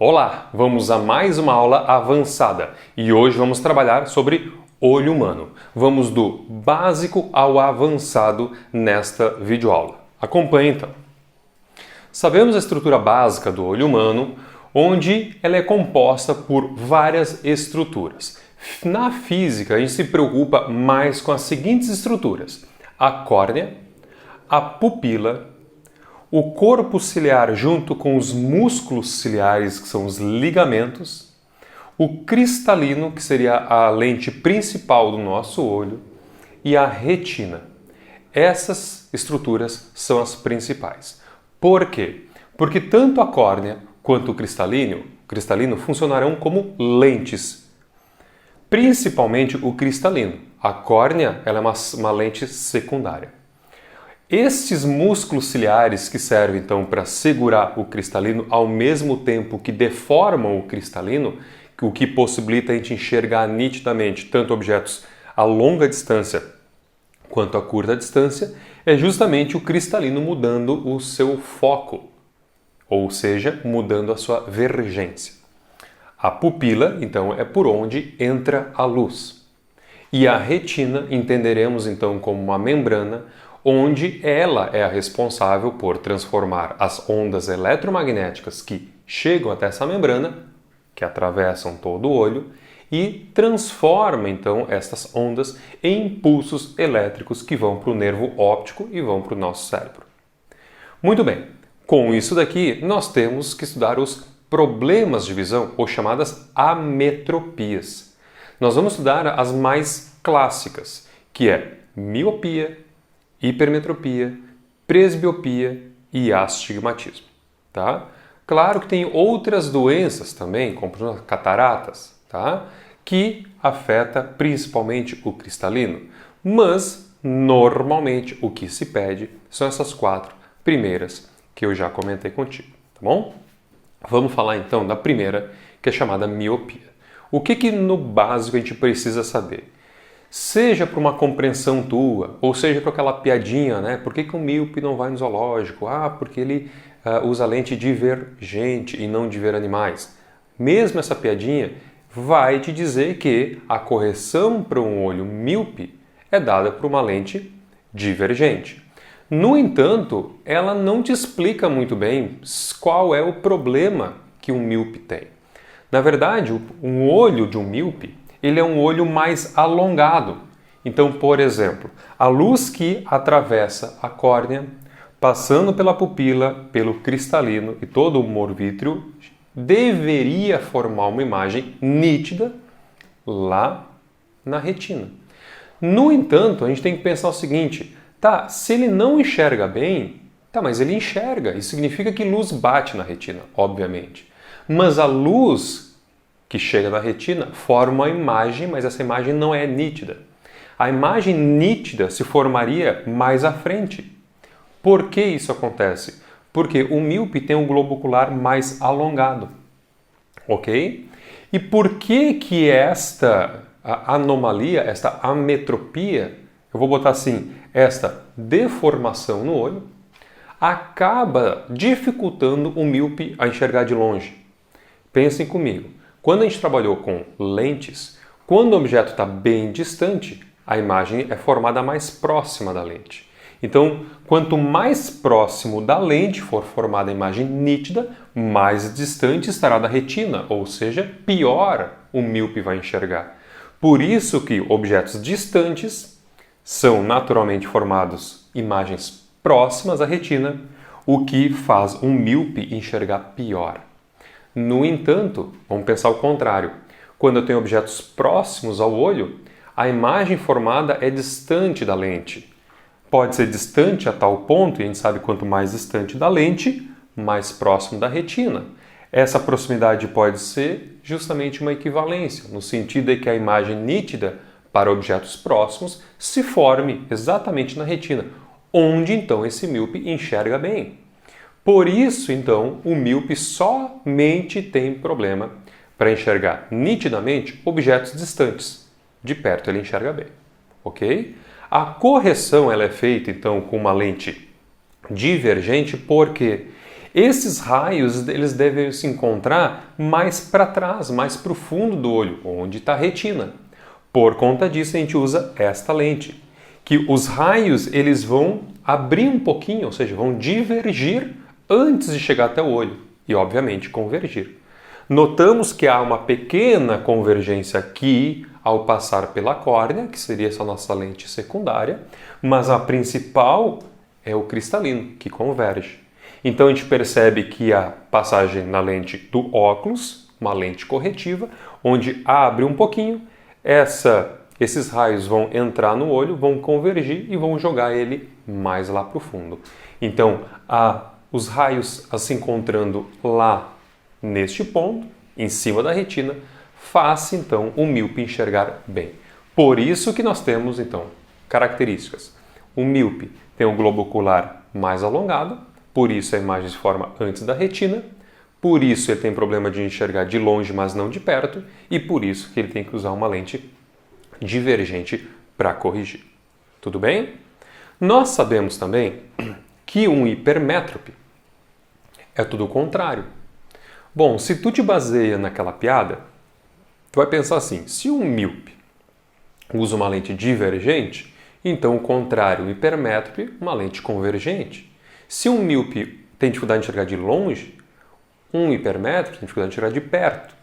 Olá, vamos a mais uma aula avançada e hoje vamos trabalhar sobre olho humano. Vamos do básico ao avançado nesta videoaula. Acompanhe então. Sabemos a estrutura básica do olho humano, onde ela é composta por várias estruturas. Na física, a gente se preocupa mais com as seguintes estruturas: a córnea, a pupila, o corpo ciliar junto com os músculos ciliares, que são os ligamentos, o cristalino, que seria a lente principal do nosso olho, e a retina. Essas estruturas são as principais. Por quê? Porque tanto a córnea quanto o cristalino funcionarão como lentes. Principalmente o cristalino. A córnea ela é uma lente secundária. Estes músculos ciliares que servem então para segurar o cristalino ao mesmo tempo que deformam o cristalino, o que possibilita a gente enxergar nitidamente tanto objetos a longa distância quanto a curta distância, é justamente o cristalino mudando o seu foco, ou seja, mudando a sua vergência. A pupila, então, é por onde entra a luz. E a retina entenderemos então como uma membrana onde ela é a responsável por transformar as ondas eletromagnéticas que chegam até essa membrana, que atravessam todo o olho, e transforma então estas ondas em impulsos elétricos que vão para o nervo óptico e vão para o nosso cérebro. Muito bem, com isso daqui nós temos que estudar os problemas de visão, ou chamadas ametropias. Nós vamos estudar as mais clássicas, que é miopia, hipermetropia, presbiopia e astigmatismo, tá? Claro que tem outras doenças também, como por exemplo, cataratas, tá? Que afeta principalmente o cristalino, mas normalmente o que se pede são essas quatro primeiras que eu já comentei contigo, tá bom? Vamos falar então da primeira, que é chamada miopia. O que no básico a gente precisa saber? Seja para uma compreensão tua, ou seja para aquela piadinha, né? Por que o míope não vai no zoológico? Ah, porque ele usa lente divergente e não de ver animais. Mesmo essa piadinha vai te dizer que a correção para um olho míope é dada por uma lente divergente. No entanto, ela não te explica muito bem qual é o problema que um míope tem. Na verdade, um olho de um míope ele é um olho mais alongado. Então, por exemplo, a luz que atravessa a córnea, passando pela pupila, pelo cristalino e todo o humor vítreo, deveria formar uma imagem nítida lá na retina. No entanto, a gente tem que pensar o seguinte, tá, se ele não enxerga bem, tá, mas ele enxerga, isso significa que luz bate na retina, obviamente. Mas a luz que chega na retina forma uma imagem, mas essa imagem não é nítida. A imagem nítida se formaria mais à frente. Por que isso acontece? Porque o míope tem um globo ocular mais alongado, ok? E por que esta anomalia, esta ametropia, eu vou botar assim, esta deformação no olho, acaba dificultando o míope a enxergar de longe? Pensem comigo. Quando a gente trabalhou com lentes, quando o objeto está bem distante, a imagem é formada mais próxima da lente. Então, quanto mais próximo da lente for formada a imagem nítida, mais distante estará da retina, ou seja, pior o míope vai enxergar. Por isso que objetos distantes são naturalmente formados imagens próximas à retina, o que faz um míope enxergar pior. No entanto, vamos pensar o contrário. Quando eu tenho objetos próximos ao olho, a imagem formada é distante da lente. Pode ser distante a tal ponto, e a gente sabe quanto mais distante da lente, mais próximo da retina. Essa proximidade pode ser justamente uma equivalência, no sentido de que a imagem nítida para objetos próximos se forme exatamente na retina, onde então esse míope enxerga bem. Por isso, então, o míope somente tem problema para enxergar nitidamente objetos distantes. De perto ele enxerga bem, ok? A correção ela é feita, então, com uma lente divergente porque Esses raios eles devem se encontrar mais para trás, mais para o fundo do olho, onde está a retina. Por conta disso, a gente usa esta lente, que os raios eles vão abrir um pouquinho, ou seja, vão divergir antes de chegar até o olho e, obviamente, convergir. Notamos que há uma pequena convergência aqui ao passar pela córnea, que seria essa nossa lente secundária, mas a principal é o cristalino, que converge. Então a gente percebe que a passagem na lente do óculos, uma lente corretiva, onde abre um pouquinho, esses raios vão entrar no olho, vão convergir e vão jogar ele mais lá para o fundo. Então, os raios se encontrando lá neste ponto, em cima da retina, faz então o míope enxergar bem. Por isso que nós temos então características. O míope tem o globo ocular mais alongado, por isso a imagem se forma antes da retina, por isso ele tem problema de enxergar de longe, mas não de perto, e por isso que ele tem que usar uma lente divergente para corrigir. Tudo bem? Nós sabemos também que um hipermétrope é tudo o contrário. Bom, se tu te baseia naquela piada, tu vai pensar assim, se um míope usa uma lente divergente, então o contrário, o hipermétrope, uma lente convergente. Se um míope tem dificuldade de enxergar de longe, um hipermétrope tem dificuldade de enxergar de perto.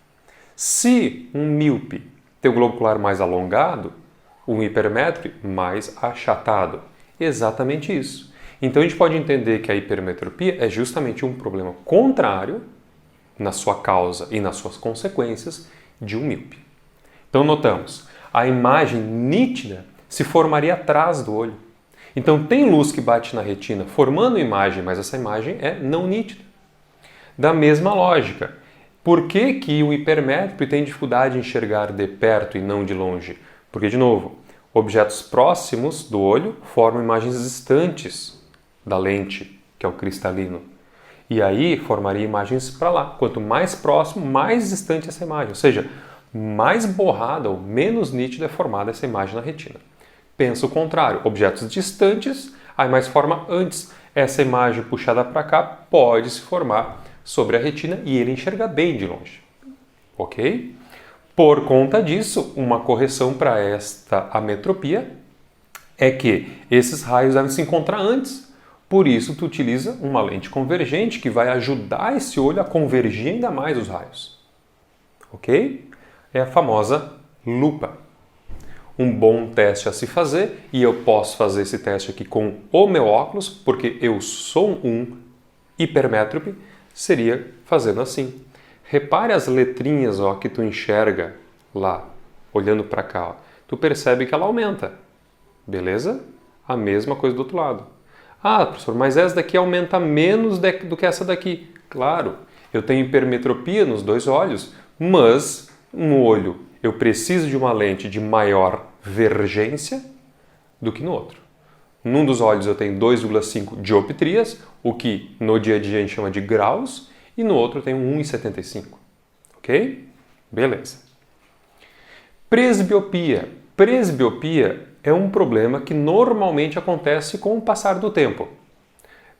Se um míope tem o globo ocular mais alongado, um hipermétrope mais achatado. Exatamente isso. Então a gente pode entender que a hipermetropia é justamente um problema contrário na sua causa e nas suas consequências de um míope. Então notamos, a imagem nítida se formaria atrás do olho. Então tem luz que bate na retina formando imagem, mas essa imagem é não nítida. Da mesma lógica, por que que o hipermétrope tem dificuldade em enxergar de perto e não de longe? Porque, de novo, objetos próximos do olho formam imagens distantes da lente, que é o cristalino. E aí formaria imagens para lá. Quanto mais próximo, mais distante essa imagem. Ou seja, mais borrada ou menos nítida é formada essa imagem na retina. Pensa o contrário. Objetos distantes, a imagem se forma antes. Essa imagem puxada para cá pode se formar sobre a retina e ele enxerga bem de longe. Ok? Por conta disso, uma correção para esta ametropia é que esses raios devem se encontrar antes. Por isso, tu utiliza uma lente convergente que vai ajudar esse olho a convergir ainda mais os raios. Ok? É a famosa lupa. Um bom teste a se fazer, e eu posso fazer esse teste aqui com o meu óculos, porque eu sou um hipermétrope, seria fazendo assim. Repare as letrinhas que tu enxerga lá, olhando para cá. Ó. Tu percebe que ela aumenta. Beleza? A mesma coisa do outro lado. Ah, professor, mas essa daqui aumenta menos do que essa daqui. Claro, eu tenho hipermetropia nos dois olhos, mas no olho eu preciso de uma lente de maior vergência do que no outro. Num dos olhos eu tenho 2,5 dioptrias, o que no dia a dia a gente chama de graus, e no outro eu tenho 1,75. Ok? Beleza. Presbiopia. Presbiopia é um problema que normalmente acontece com o passar do tempo.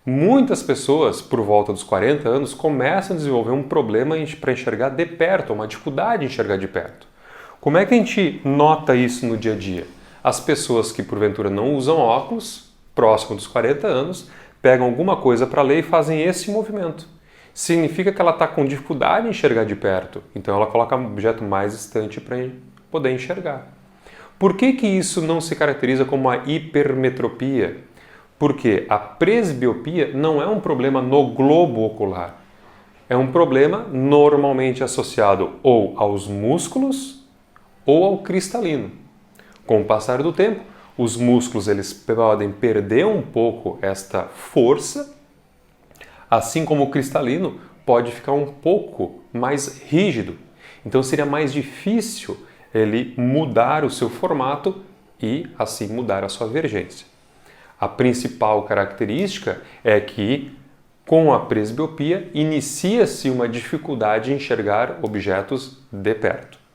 Muitas pessoas, por volta dos 40 anos, começam a desenvolver um problema para enxergar de perto, uma dificuldade em enxergar de perto. Como é que a gente nota isso no dia a dia? As pessoas que porventura não usam óculos, próximo dos 40 anos, pegam alguma coisa para ler e fazem esse movimento. Significa que ela está com dificuldade em enxergar de perto, então ela coloca um objeto mais distante para poder enxergar. Por que que isso não se caracteriza como uma hipermetropia? Porque a presbiopia não é um problema no globo ocular. É um problema normalmente associado ou aos músculos ou ao cristalino. Com o passar do tempo, os músculos eles podem perder um pouco esta força, assim como o cristalino pode ficar um pouco mais rígido. Então seria mais difícil ele mudar o seu formato e assim mudar a sua vergência. A principal característica é que com a presbiopia inicia-se uma dificuldade em enxergar objetos de perto.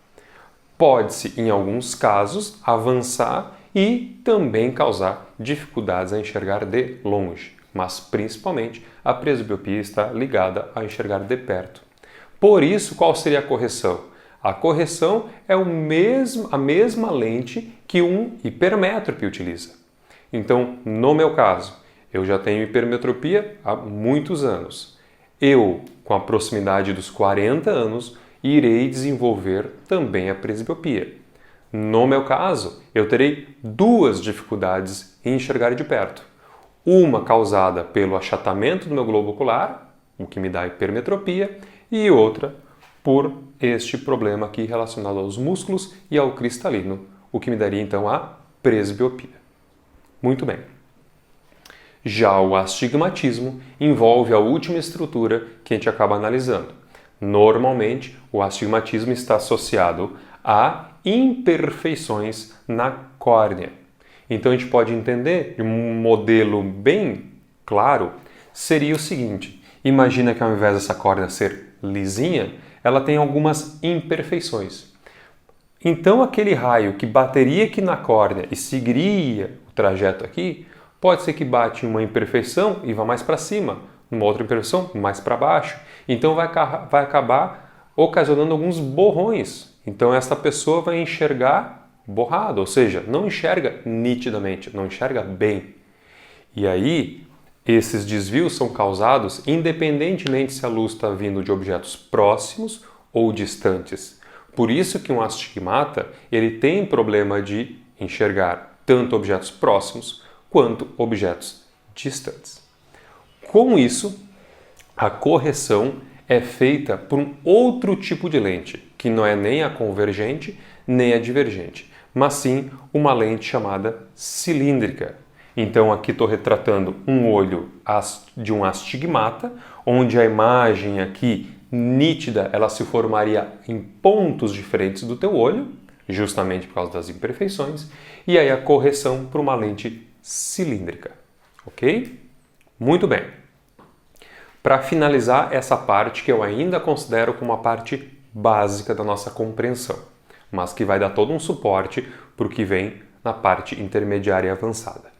Pode-se, em alguns casos, avançar e também causar dificuldades a enxergar de longe, mas principalmente a presbiopia está ligada a enxergar de perto. Por isso, qual seria a correção? A correção é a mesma lente que um hipermétrope utiliza. Então, no meu caso, eu já tenho hipermetropia há muitos anos. Eu, com a proximidade dos 40 anos, irei desenvolver também a presbiopia. No meu caso, eu terei duas dificuldades em enxergar de perto. Uma causada pelo achatamento do meu globo ocular, o que me dá hipermetropia, e outra por este problema aqui relacionado aos músculos e ao cristalino, o que me daria então a presbiopia. Muito bem. Já o astigmatismo envolve a última estrutura que a gente acaba analisando. Normalmente, o astigmatismo está associado a imperfeições na córnea. Então, a gente pode entender de um modelo bem claro, seria o seguinte: imagina que ao invés dessa córnea ser lisinha, ela tem algumas imperfeições. Então, aquele raio que bateria aqui na córnea e seguiria o trajeto aqui, pode ser que bate em uma imperfeição e vá mais para cima, numa outra imperfeição mais para baixo. Então, vai acabar ocasionando alguns borrões. Então, essa pessoa vai enxergar borrado, ou seja, não enxerga nitidamente, não enxerga bem. E aí, esses desvios são causados independentemente se a luz está vindo de objetos próximos ou distantes. Por isso que um astigmata ele tem problema de enxergar tanto objetos próximos quanto objetos distantes. Com isso, a correção é feita por um outro tipo de lente, que não é nem a convergente nem a divergente, mas sim uma lente chamada cilíndrica. Então aqui estou retratando um olho de um astigmata, onde a imagem aqui nítida ela se formaria em pontos diferentes do teu olho, justamente por causa das imperfeições, e aí a correção para uma lente cilíndrica, ok? Muito bem. Para finalizar essa parte que eu ainda considero como a parte básica da nossa compreensão, mas que vai dar todo um suporte para o que vem na parte intermediária e avançada.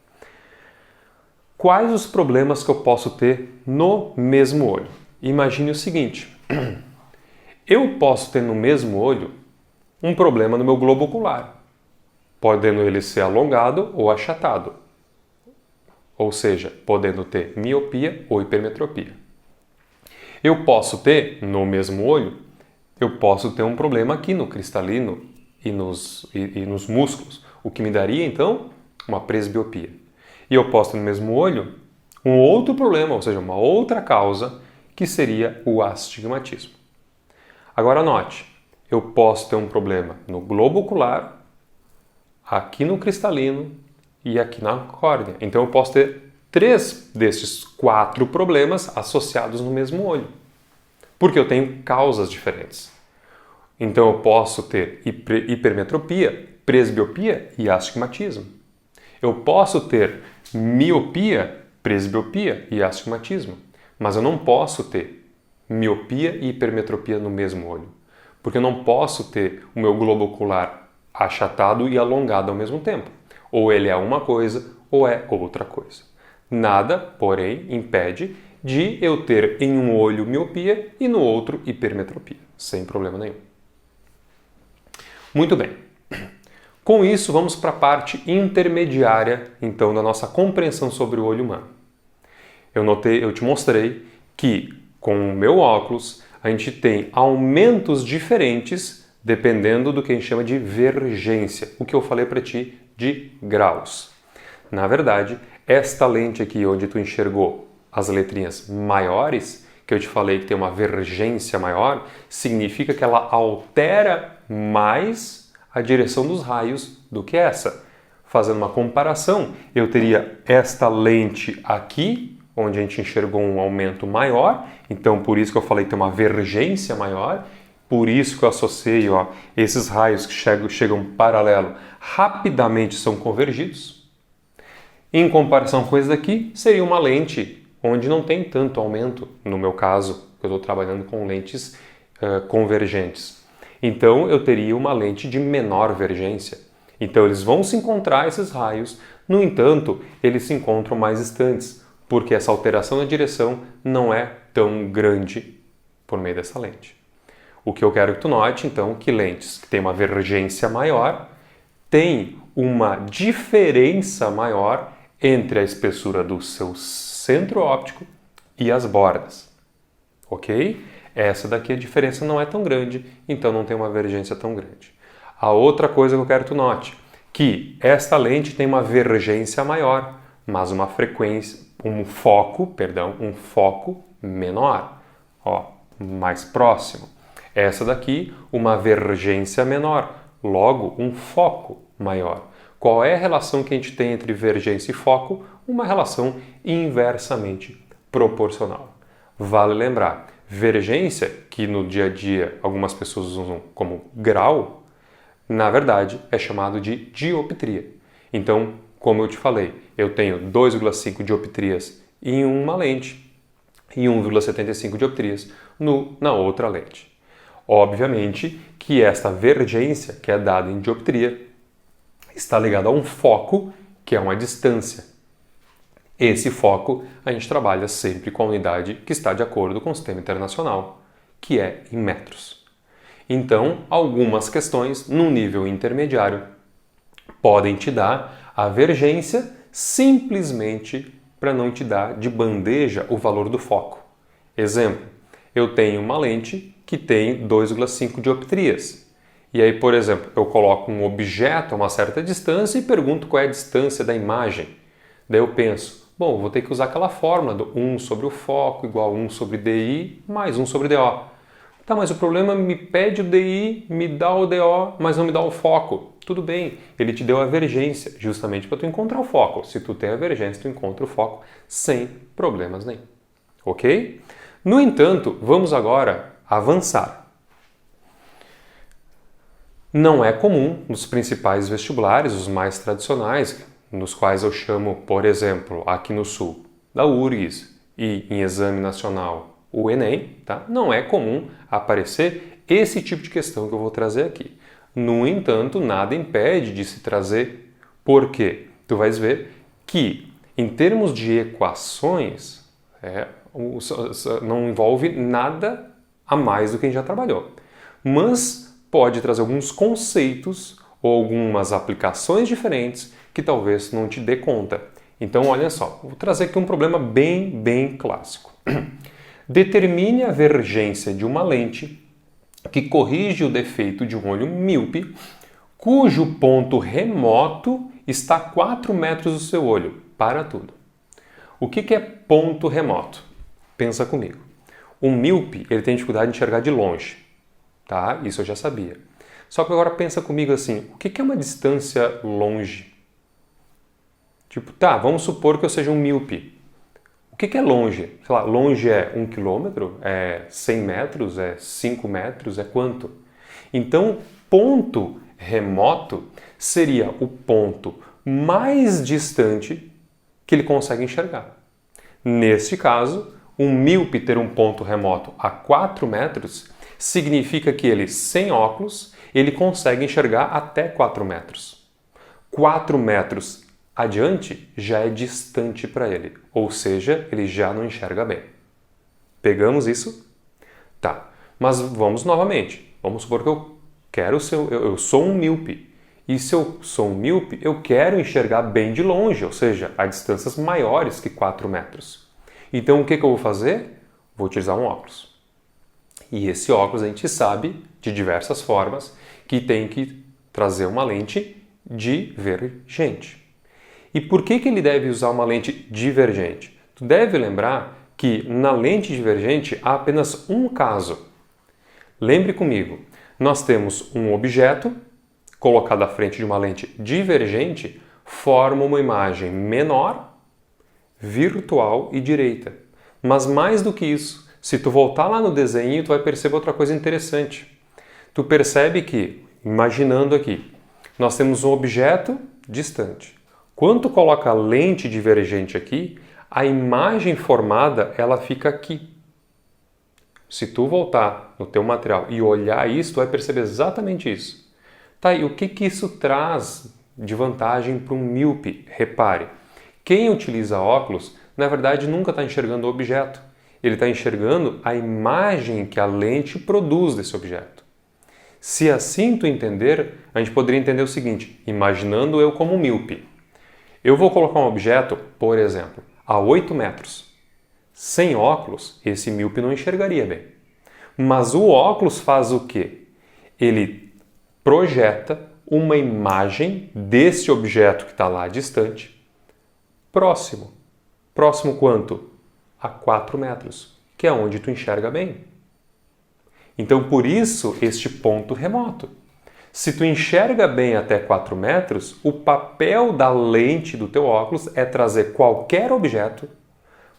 Quais os problemas que eu posso ter no mesmo olho? Imagine o seguinte, eu posso ter no mesmo olho um problema no meu globo ocular, podendo ele ser alongado ou achatado, ou seja, podendo ter miopia ou hipermetropia. Eu posso ter, no mesmo olho, eu posso ter um problema aqui no cristalino e nos músculos, o que me daria, então, uma presbiopia. E eu posso ter no mesmo olho um outro problema, ou seja, uma outra causa, que seria o astigmatismo. Agora note, eu posso ter um problema no globo ocular, aqui no cristalino e aqui na córnea. Então eu posso ter 3 desses 4 problemas associados no mesmo olho, porque eu tenho causas diferentes. Então eu posso ter hipermetropia, presbiopia e astigmatismo. Eu posso ter miopia, presbiopia e astigmatismo, mas eu não posso ter miopia e hipermetropia no mesmo olho, porque eu não posso ter o meu globo ocular achatado e alongado ao mesmo tempo. Ou ele é uma coisa ou é outra coisa. Nada, porém, impede de eu ter em um olho miopia e no outro hipermetropia, sem problema nenhum. Muito bem. Com isso, vamos para a parte intermediária, então, da nossa compreensão sobre o olho humano. Eu te mostrei que, com o meu óculos, a gente tem aumentos diferentes dependendo do que a gente chama de vergência, o que eu falei para ti de graus. Na verdade, esta lente aqui, onde tu enxergou as letrinhas maiores, que eu te falei que tem uma vergência maior, significa que ela altera mais a direção dos raios do que essa. Fazendo uma comparação, eu teria esta lente aqui, onde a gente enxergou um aumento maior, então por isso que eu falei que tem uma vergência maior, por isso que eu associei esses raios que chegam paralelo, rapidamente são convergidos. Em comparação com esse daqui, seria uma lente onde não tem tanto aumento, no meu caso, eu estou trabalhando com lentes convergentes. Então eu teria uma lente de menor vergência. Então eles vão se encontrar esses raios, no entanto, eles se encontram mais distantes. porque essa alteração na direção não é tão grande por meio dessa lente. O que eu quero que tu note, então, que lentes que têm uma vergência maior têm uma diferença maior entre a espessura do seu centro óptico e as bordas. Ok? Essa daqui a diferença não é tão grande, então não tem uma vergência tão grande. A outra coisa que eu quero que tu note, que esta lente tem uma vergência maior, mas uma frequência, um foco menor, ó, mais próximo. Essa daqui, uma vergência menor, logo um foco maior. Qual é a relação que a gente tem entre vergência e foco? Uma relação inversamente proporcional. Vale lembrar, vergência, que no dia a dia algumas pessoas usam como grau, na verdade é chamado de dioptria. Então, como eu te falei, eu tenho 2,5 dioptrias em uma lente e 1,75 dioptrias na outra lente. Obviamente que esta vergência, que é dada em dioptria, está ligada a um foco, que é uma distância. Esse foco a gente trabalha sempre com a unidade que está de acordo com o sistema internacional, que é em metros. Então, algumas questões no nível intermediário podem te dar a vergência simplesmente para não te dar de bandeja o valor do foco. Exemplo, eu tenho uma lente que tem 2,5 dioptrias. E aí, por exemplo, eu coloco um objeto a uma certa distância e pergunto qual é a distância da imagem. Daí eu penso, bom, vou ter que usar aquela fórmula do 1 sobre o foco igual a 1 sobre DI mais 1 sobre DO. Tá, mas o problema me pede o DI, me dá o DO, mas não me dá o foco. Tudo bem, ele te deu a vergência, justamente para tu encontrar o foco. Se tu tem a vergência, tu encontra o foco sem problemas nenhum. Ok? No entanto, vamos agora avançar. Não é comum nos principais vestibulares, os mais tradicionais, nos quais eu chamo, por exemplo, aqui no Sul, da URGS e em exame nacional o Enem, tá? Não é comum aparecer esse tipo de questão que eu vou trazer aqui. No entanto, nada impede de se trazer, porque tu vais ver que, em termos de equações, não envolve nada a mais do que a gente já trabalhou. Mas pode trazer alguns conceitos ou algumas aplicações diferentes que talvez não te dê conta. Então, olha só, vou trazer aqui um problema bem clássico. Determine a vergência de uma lente que corrige o defeito de um olho míope, cujo ponto remoto está a 4 metros do seu olho. Para tudo. O que é ponto remoto? Pensa comigo. Um míope, ele tem dificuldade de enxergar de longe. Tá? Isso eu já sabia. Só que agora pensa comigo assim, o que é uma distância longe? Tipo, tá, vamos supor que eu seja um míope. O que é longe? Sei lá, longe é 1 quilômetro? É 100 metros? É 5 metros? É quanto? Então, ponto remoto seria o ponto mais distante que ele consegue enxergar. Neste caso, um míope ter um ponto remoto a 4 metros significa que ele, sem óculos, ele consegue enxergar até 4 metros. 4 metros adiante já é distante para ele, ou seja, ele já não enxerga bem. Pegamos isso? Tá, mas vamos novamente. Vamos supor que eu sou um míope. E se eu sou um míope, eu quero enxergar bem de longe, ou seja, a distâncias maiores que 4 metros. Então o que eu vou fazer? Vou utilizar um óculos. E esse óculos a gente sabe, de diversas formas, que tem que trazer uma lente divergente. E por que ele deve usar uma lente divergente? Tu deve lembrar que na lente divergente há apenas um caso. Lembre comigo, nós temos um objeto colocado à frente de uma lente divergente, forma uma imagem menor, virtual e direita. Mas mais do que isso, se tu voltar lá no desenho, tu vai perceber outra coisa interessante. Tu percebe que, imaginando aqui, nós temos um objeto distante. Quando tu coloca a lente divergente aqui, a imagem formada ela fica aqui. Se tu voltar no teu material e olhar isso, tu vai perceber exatamente isso. Tá, e o que isso traz de vantagem para um míope? Repare, quem utiliza óculos na verdade nunca está enxergando o objeto. Ele está enxergando a imagem que a lente produz desse objeto. Se assim tu entender, a gente poderia entender o seguinte, imaginando eu como míope. Eu vou colocar um objeto, por exemplo, a 8 metros. Sem óculos, esse míope não enxergaria bem. Mas o óculos faz o quê? Ele projeta uma imagem desse objeto que está lá distante, próximo. Próximo quanto? A 4 metros, que é onde tu enxerga bem. Então, por isso, este ponto remoto. Se tu enxerga bem até 4 metros, o papel da lente do teu óculos é trazer qualquer objeto,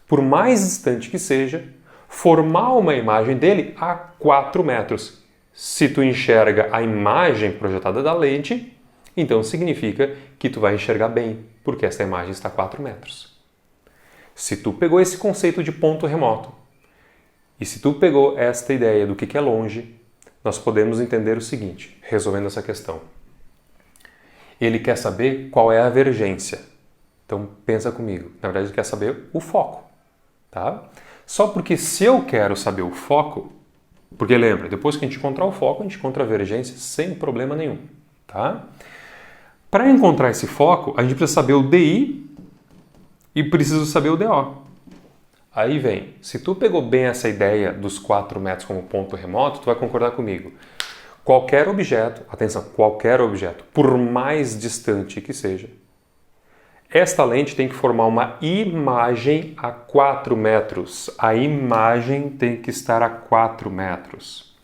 por mais distante que seja, formar uma imagem dele a 4 metros. Se tu enxerga a imagem projetada da lente, então significa que tu vai enxergar bem, porque essa imagem está a 4 metros. Se tu pegou esse conceito de ponto remoto, e se tu pegou esta ideia do que é longe, nós podemos entender o seguinte, resolvendo essa questão. Ele quer saber qual é a vergência. Então pensa comigo, na verdade ele quer saber o foco. Tá? Só porque se eu quero saber o foco, porque lembra, depois que a gente encontrar o foco, a gente encontra a vergência sem problema nenhum. Tá? Para encontrar esse foco, a gente precisa saber o DI e precisa saber o DO. Aí vem, se tu pegou bem essa ideia dos 4 metros como ponto remoto, tu vai concordar comigo. Qualquer objeto, atenção, qualquer objeto, por mais distante que seja, esta lente tem que formar uma imagem a 4 metros. A imagem tem que estar a 4 metros.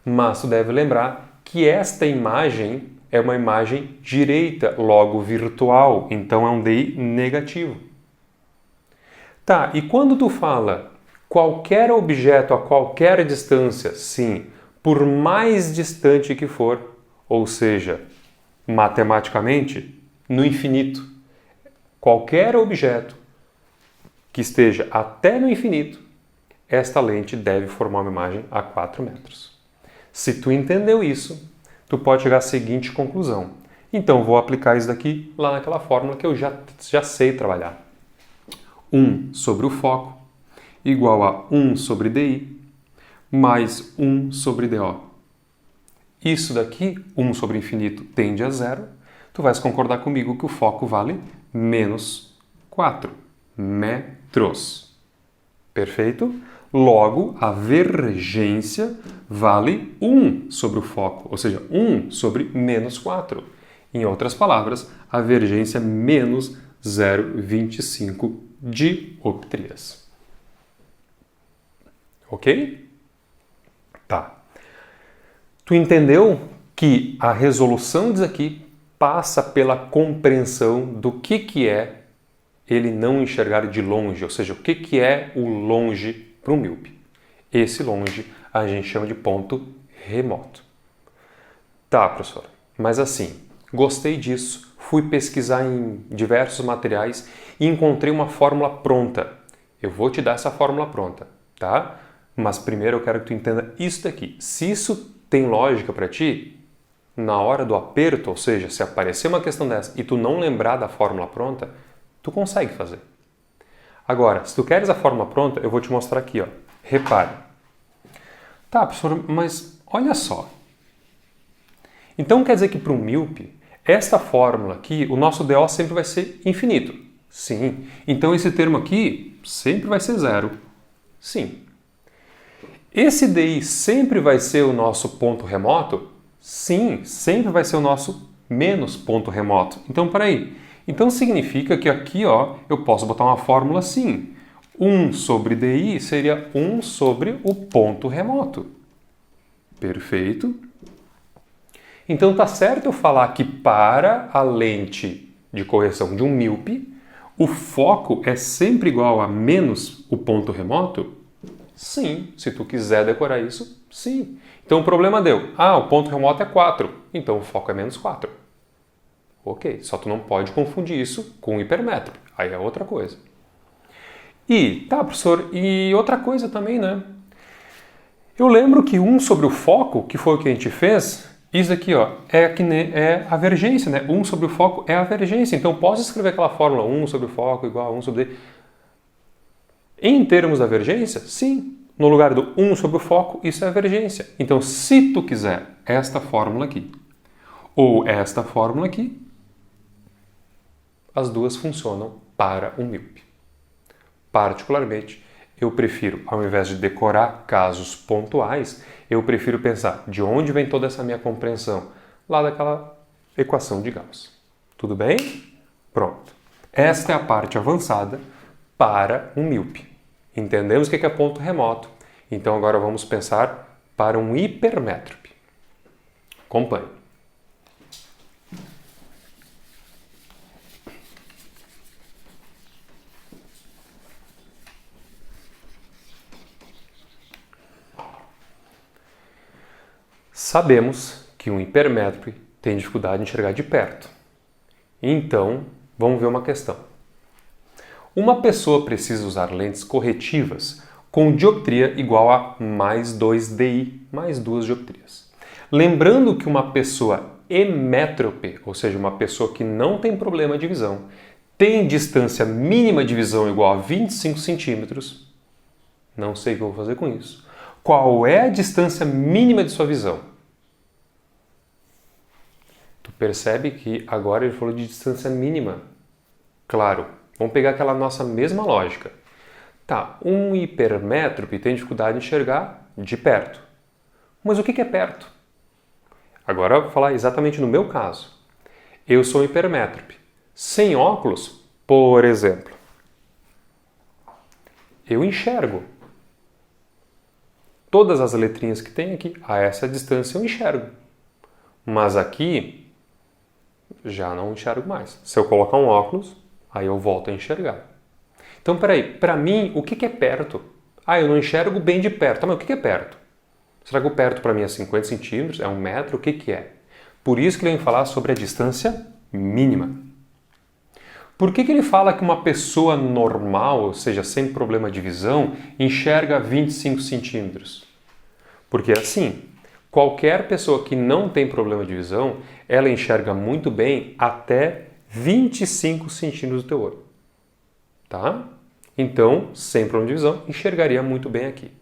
Mas tu deve lembrar que esta imagem é uma imagem direita, logo virtual, então é um DI negativo. Tá, e quando tu fala qualquer objeto a qualquer distância, sim, por mais distante que for, ou seja, matematicamente, no infinito, qualquer objeto que esteja até no infinito, esta lente deve formar uma imagem a 4 metros. Se tu entendeu isso, tu pode chegar à seguinte conclusão. Então, vou aplicar isso daqui lá naquela fórmula que eu já sei trabalhar. 1 sobre o foco igual a 1 sobre DI mais 1 sobre DO. Isso daqui, 1 sobre infinito, tende a zero. Tu vais concordar comigo que o foco vale menos 4 metros. Perfeito? Logo, a vergência vale 1 sobre o foco, ou seja, 1 sobre menos 4. Em outras palavras, a vergência é menos 0,25 dioptrias. Ok? Tá. Tu entendeu que a resolução disso aqui passa pela compreensão do que é ele não enxergar de longe, ou seja, o que é o longe para o míope. Esse longe a gente chama de ponto remoto. Tá, professor, mas assim, gostei disso, fui pesquisar em diversos materiais e encontrei uma fórmula pronta. Eu vou te dar essa fórmula pronta, tá? Mas primeiro eu quero que tu entenda isso daqui. Se isso tem lógica para ti, na hora do aperto, ou seja, se aparecer uma questão dessa e tu não lembrar da fórmula pronta, tu consegue fazer. Agora, se tu queres a fórmula pronta, eu vou te mostrar aqui, ó. Repare. Tá, professor, mas olha só. Então quer dizer que para um míope, esta fórmula aqui, o nosso DO sempre vai ser infinito. Sim. Então esse termo aqui sempre vai ser zero. Sim. Esse DI sempre vai ser o nosso ponto remoto? Sim, sempre vai ser o nosso menos ponto remoto. Então, peraí. Então significa que aqui, ó, eu posso botar uma fórmula assim. 1 sobre DI seria 1 sobre o ponto remoto. Perfeito? Então tá certo eu falar que para a lente de correção de um míope, o foco é sempre igual a menos o ponto remoto? Sim. Se tu quiser decorar isso, sim. Então o problema deu. Ah, o ponto remoto é 4. Então o foco é menos 4. Ok. Só tu não pode confundir isso com hipermétrope. Aí é outra coisa. E, tá, professor, e outra coisa também, né? Eu lembro que 1 sobre o foco, que foi o que a gente fez, isso aqui, ó, é a vergência, né? 1 sobre o foco é a vergência. Então, posso escrever aquela fórmula 1 sobre o foco igual a 1 sobre D. Em termos da vergência, sim. No lugar do 1 sobre o foco, isso é a vergência. Então, se tu quiser esta fórmula aqui ou esta fórmula aqui, as duas funcionam para um míope. Particularmente, eu prefiro, ao invés de decorar casos pontuais, eu prefiro pensar de onde vem toda essa minha compreensão? Lá daquela equação de Gauss. Tudo bem? Pronto. Esta é a parte avançada para um míope. Entendemos o que é ponto remoto. Então agora vamos pensar para um hipermétrope. Acompanhe. Sabemos que um hipermétrope tem dificuldade em enxergar de perto. Então, vamos ver uma questão. Uma pessoa precisa usar lentes corretivas com dioptria igual a mais 2 DI, mais 2 dioptrias. Lembrando que uma pessoa emétrope, ou seja, uma pessoa que não tem problema de visão, tem distância mínima de visão igual a 25 centímetros. Não sei o que eu vou fazer com isso. Qual é a distância mínima de sua visão? Tu percebe que agora ele falou de distância mínima. Claro, vamos pegar aquela nossa mesma lógica. Tá, um hipermétrope tem dificuldade em enxergar de perto. Mas o que é perto? Agora eu vou falar exatamente no meu caso. Eu sou um hipermétrope. Sem óculos, por exemplo, eu enxergo. Todas as letrinhas que tem aqui, a essa distância eu enxergo. Mas aqui, já não enxergo mais. Se eu colocar um óculos, aí eu volto a enxergar. Então, peraí, para mim, o que é perto? Ah, eu não enxergo bem de perto. Mas o que é perto? Será que o perto para mim é 50 centímetros? É 1 metro? O que é? Por isso que ele vem falar sobre a distância mínima. Por que ele fala que uma pessoa normal, ou seja, sem problema de visão, enxerga 25 centímetros? Porque assim, qualquer pessoa que não tem problema de visão, ela enxerga muito bem até 25 centímetros do teu olho. Tá? Então, sem problema de visão, enxergaria muito bem aqui.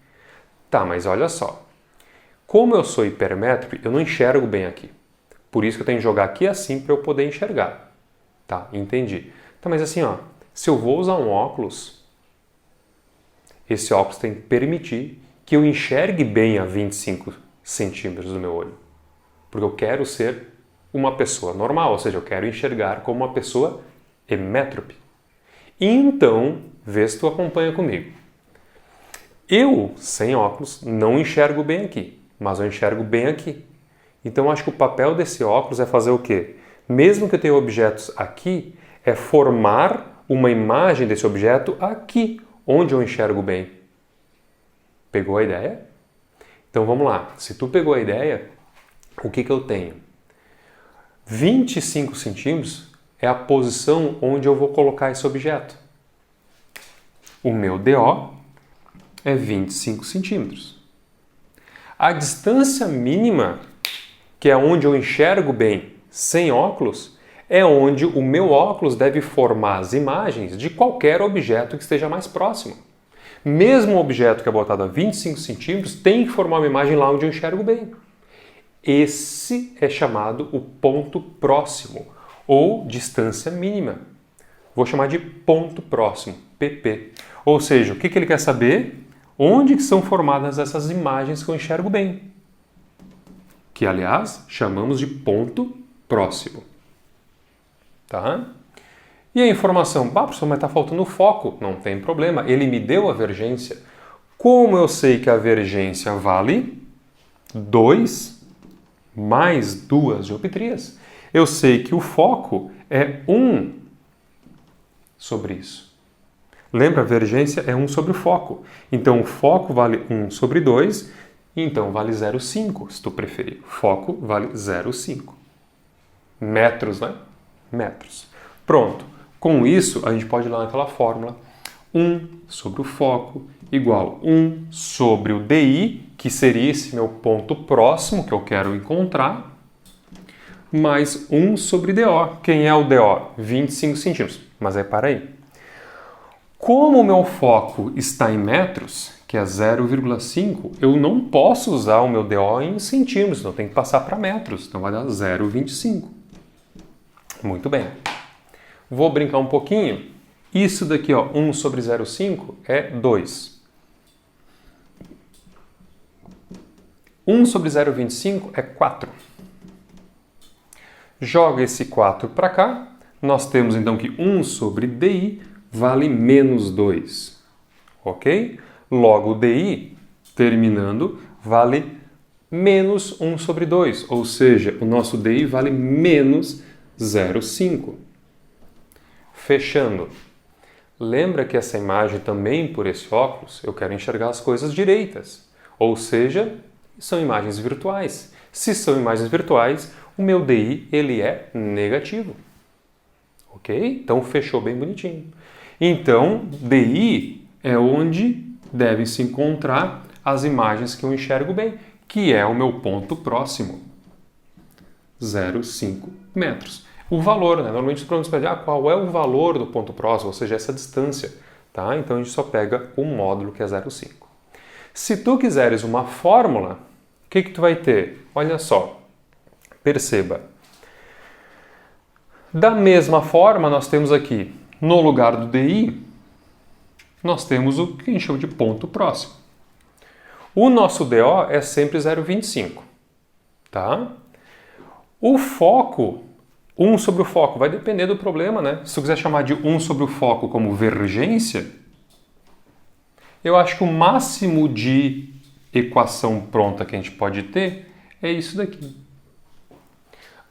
Tá, mas olha só. Como eu sou hipermétrope, eu não enxergo bem aqui. Por isso que eu tenho que jogar aqui assim para eu poder enxergar. Tá, entendi. Tá, mas assim, ó, se eu vou usar um óculos, esse óculos tem que permitir que eu enxergue bem a 25 centímetros do meu olho. Porque eu quero ser uma pessoa normal, ou seja, eu quero enxergar como uma pessoa emétrope. Então, vê se tu acompanha comigo. Eu, sem óculos, não enxergo bem aqui, mas eu enxergo bem aqui. Então, eu acho que o papel desse óculos é fazer o quê? Mesmo que eu tenha objetos aqui, é formar uma imagem desse objeto aqui, onde eu enxergo bem. Pegou a ideia? Então, vamos lá. Se tu pegou a ideia, o que eu tenho? 25 centímetros é a posição onde eu vou colocar esse objeto. O meu DO é 25 centímetros. A distância mínima, que é onde eu enxergo bem sem óculos, é onde o meu óculos deve formar as imagens de qualquer objeto que esteja mais próximo. Mesmo o objeto que é botado a 25 centímetros tem que formar uma imagem lá onde eu enxergo bem. Esse é chamado o ponto próximo, ou distância mínima. Vou chamar de ponto próximo, PP. Ou seja, o que ele quer saber? Onde que são formadas essas imagens que eu enxergo bem? Que, aliás, chamamos de ponto próximo. Tá? E a informação? Professor, mas está faltando o foco. Não tem problema, ele me deu a vergência. Como eu sei que a vergência vale 2 mais 2 dioptrias, eu sei que o foco é 1 sobre isso. Lembra, a vergência é 1 sobre o foco. Então, o foco vale 1 sobre 2, então vale 0,5, se tu preferir. Foco vale 0,5. Metros, né? Metros. Pronto. Com isso, a gente pode ir lá naquela fórmula. 1 sobre o foco igual 1 sobre o DI, que seria esse meu ponto próximo que eu quero encontrar, mais 1 sobre DO. Quem é o DO? 25 centímetros. Mas para aí. Como o meu foco está em metros, que é 0,5, eu não posso usar o meu DO em centímetros, então eu tenho que passar para metros, então vai dar 0,25. Muito bem. Vou brincar um pouquinho. Isso daqui, ó, 1 sobre 0,5 é 2. 1 sobre 0,25 é 4. Joga esse 4 para cá. Nós temos então que 1 sobre DI vale menos 2. Ok? Logo, DI, terminando, vale menos 1 sobre 2. Ou seja, o nosso DI vale menos 0,5. Fechando. Lembra que essa imagem também, por esse óculos, eu quero enxergar as coisas direitas. Ou seja, são imagens virtuais. Se são imagens virtuais, o meu DI ele é negativo. Ok? Então fechou bem bonitinho. Então, DI é onde devem se encontrar as imagens que eu enxergo bem, que é o meu ponto próximo. 0,5 metros. O valor, né? Normalmente os problemas pedem qual é o valor do ponto próximo, ou seja, essa distância. Tá? Então a gente só pega o módulo que é 0,5. Se tu quiseres uma fórmula, o que tu vai ter? Olha só, perceba. Da mesma forma, nós temos aqui, no lugar do DI, nós temos o que a gente chama de ponto próximo. O nosso DO é sempre 0,25. Tá? O foco, 1 sobre o foco, vai depender do problema, né? Se tu quiser chamar de 1 sobre o foco como vergência, eu acho que o máximo de equação pronta que a gente pode ter é isso daqui.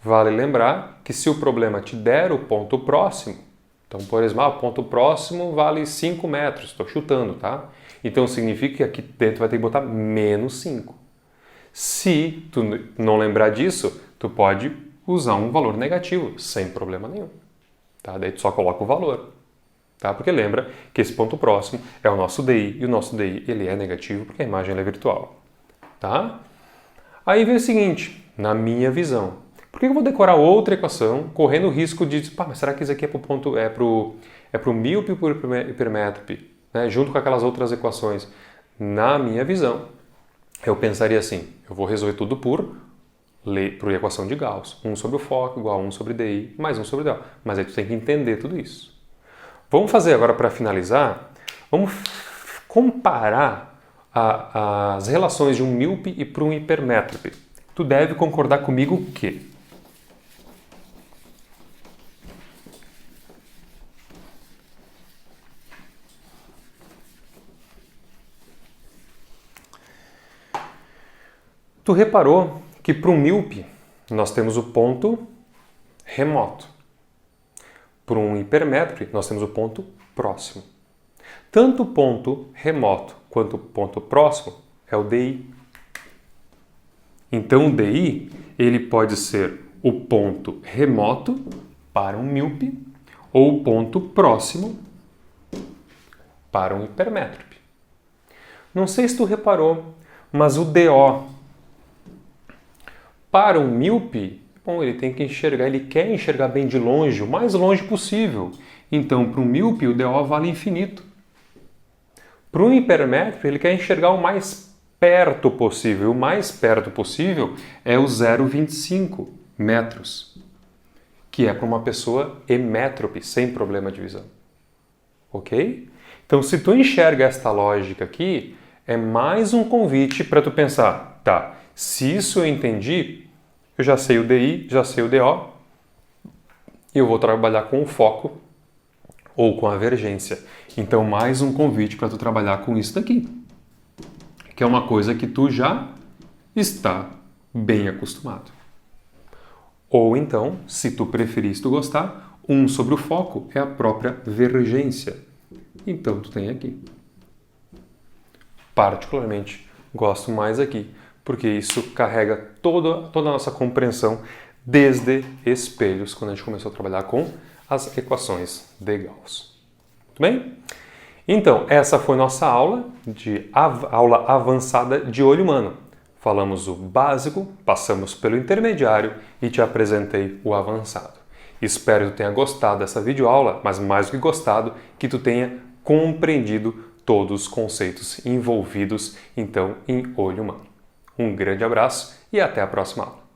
Vale lembrar que se o problema te der o ponto próximo, então, por exemplo, o ponto próximo vale 5 metros, estou chutando, tá? Então significa que aqui dentro vai ter que botar menos 5. Se tu não lembrar disso, tu pode usar um valor negativo, sem problema nenhum. Tá? Daí tu só coloca o valor. Tá? Porque lembra que esse ponto próximo é o nosso DI, e o nosso DI ele é negativo porque a imagem é virtual. Tá? Aí vem o seguinte, na minha visão, por que eu vou decorar outra equação correndo o risco de, mas será que isso aqui é pro míope e pro hipermétrope, né? Junto com aquelas outras equações? Na minha visão, eu pensaria assim, eu vou resolver tudo por equação de Gauss. 1 sobre o foco igual a 1 sobre DI mais 1 sobre DO. Mas aí tu tem que entender tudo isso. Vamos fazer agora, para finalizar, vamos comparar as relações de um míope e para um hipermétrope. Tu deve concordar comigo que tu reparou que para um míope nós temos o ponto remoto. Para um hipermétrope nós temos o ponto próximo. Tanto o ponto remoto quanto o ponto próximo é o DI. Então o DI ele pode ser o ponto remoto para um míope ou o ponto próximo para um hipermétrope. Não sei se tu reparou, mas o DO para um míope, bom, ele tem que enxergar, ele quer enxergar bem de longe, o mais longe possível. Então, para um míope, o DO vale infinito. Para um hipermétrope, ele quer enxergar o mais perto possível. O mais perto possível é o 0,25 metros, que é para uma pessoa hemétrope, sem problema de visão. Ok? Então, se tu enxerga esta lógica aqui, é mais um convite para tu pensar, tá, se isso eu entendi, eu já sei o DI, já sei o DO, e eu vou trabalhar com o foco ou com a vergência. Então, mais um convite para tu trabalhar com isso daqui, que é uma coisa que tu já está bem acostumado. Ou então, se tu preferir, se tu gostar, 1 sobre o foco é a própria vergência. Então, tu tem aqui. Particularmente, gosto mais aqui, porque isso carrega toda a nossa compreensão desde espelhos, quando a gente começou a trabalhar com as equações de Gauss. Muito bem? Então, essa foi nossa aula avançada de olho humano. Falamos o básico, passamos pelo intermediário e te apresentei o avançado. Espero que tu tenha gostado dessa videoaula, mas mais do que gostado, que tu tenha compreendido todos os conceitos envolvidos, então, em olho humano. Um grande abraço e até a próxima aula.